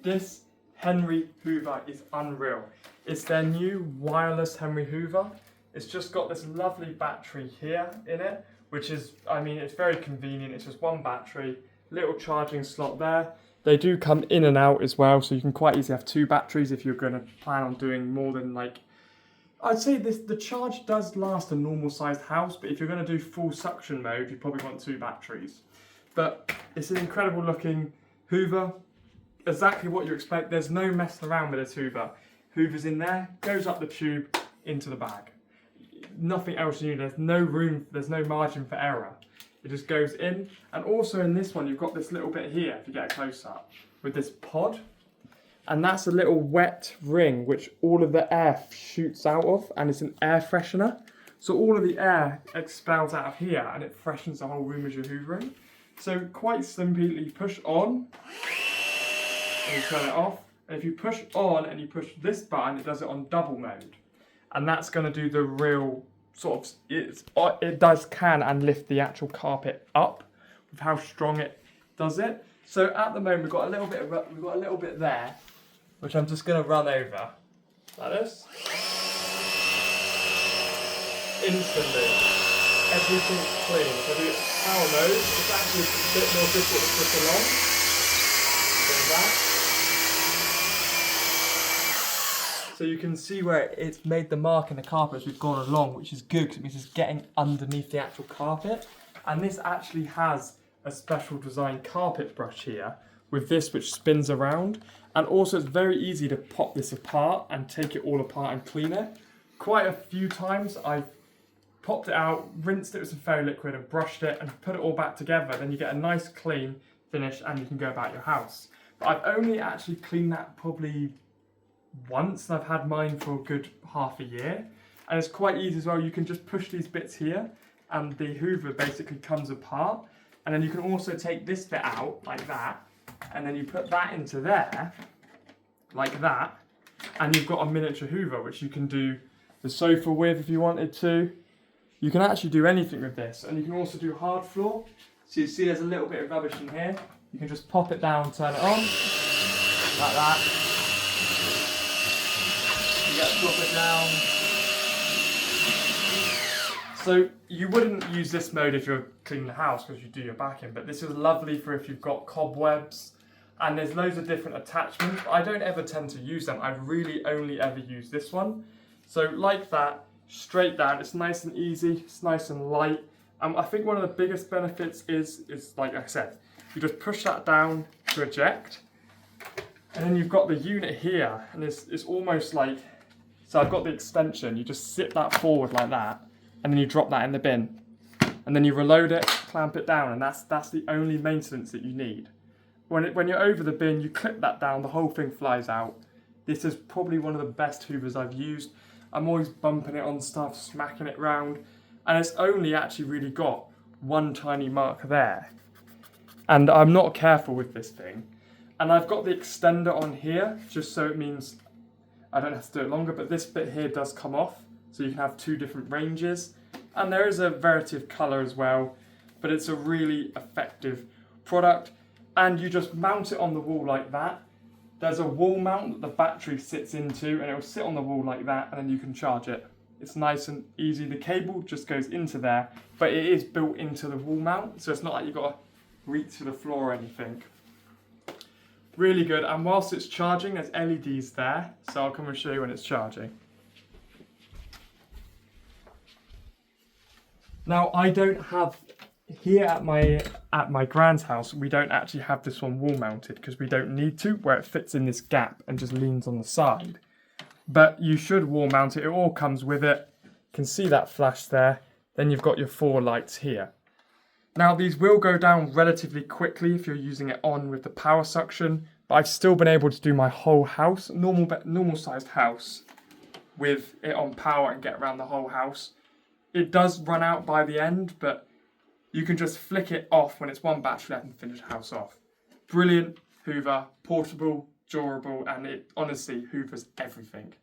This Henry Hoover is unreal. It's their new wireless Henry Hoover. It's just got this lovely battery here in it, which is, I mean, it's very convenient. It's just one battery, little charging slot there. They do come in and out as well, so you can quite easily have two batteries if you're going to plan on doing more than like, I'd say the charge does last a normal sized house, but if you're going to do full suction mode, you probably want two batteries. But it's an incredible looking Hoover, exactly what you expect. There's no messing around with this Hoover. Hoover's in there, goes up the tube, into the bag. Nothing else you need, there's no room, there's no margin for error. It just goes in, and also in this one you've got this little bit here, if you get a close up, with this pod. And that's a little wet ring which all of the air shoots out of, and it's an air freshener. So all of the air expels out of here and it freshens the whole room as you're hoovering. So quite simply, you push on and you turn it off. And if you push on and you push this button, it does it on double mode. And that's going to do the real sort of, it does can and lift the actual carpet up with how strong it does it. So at the moment we've got a little bit there, which I'm just going to run over like this. Instantly, everything's clean. So I do power mode. It's actually a bit more difficult to push along. Go back. So you can see where it's made the mark in the carpet as we've gone along, which is good because it means it's getting underneath the actual carpet. And this actually has a special design carpet brush here with this which spins around. And also it's very easy to pop this apart and take it all apart and clean it. Quite a few times I've popped it out, rinsed it with some fairy liquid and brushed it and put it all back together. Then you get a nice clean finish and you can go about your house. But I've only actually cleaned that probably once, and I've had mine for a good half a year. And it's quite easy as well. You can just push these bits here and the Hoover basically comes apart. And then you can also take this bit out like that, and then you put that into there like that, and you've got a miniature Hoover which you can do the sofa with if you wanted to. You can actually do anything with this, and you can also do hard floor. So you see there's a little bit of rubbish in here. You can just pop it down, turn it on like that. You get to drop it down. So you wouldn't use this mode if you're cleaning the house because you do your backing, but this is lovely for if you've got cobwebs, and there's loads of different attachments. I don't ever tend to use them. I really only ever use this one. So like that, straight down, it's nice and easy, it's nice and light. I think one of the biggest benefits is like I said, you just push that down to eject, and then you've got the unit here, and it's almost like, so I've got the extension, you just sit that forward like that, and then you drop that in the bin. And then you reload it, clamp it down, and that's the only maintenance that you need. When you're over the bin, you clip that down, the whole thing flies out. This is probably one of the best Hoovers I've used. I'm always bumping it on stuff, smacking it round, and it's only actually really got one tiny mark there. And I'm not careful with this thing. And I've got the extender on here, just so it means I don't have to do it longer, but this bit here does come off, so you can have two different ranges. And there is a variety of colour as well, but it's a really effective product. And you just mount it on the wall like that. There's a wall mount that the battery sits into, and it will sit on the wall like that, and then you can charge it. It's nice and easy. The cable just goes into there, but it is built into the wall mount, so it's not like you've got to reach to the floor or anything. Really good, and whilst it's charging, there's LEDs there, so I'll come and show you when it's charging. Now, I don't have, here at my grand's house, we don't actually have this one wall mounted because we don't need to, where it fits in this gap and just leans on the side. But you should wall mount it, it all comes with it. You can see that flash there. Then you've got your 4 lights here. Now these will go down relatively quickly if you're using it on with the power suction, but I've still been able to do my whole house, normal sized house, with it on power and get around the whole house. It does run out by the end, but you can just flick it off when it's one battery left and finish the house off. Brilliant Hoover, portable, durable, and it honestly hoovers everything.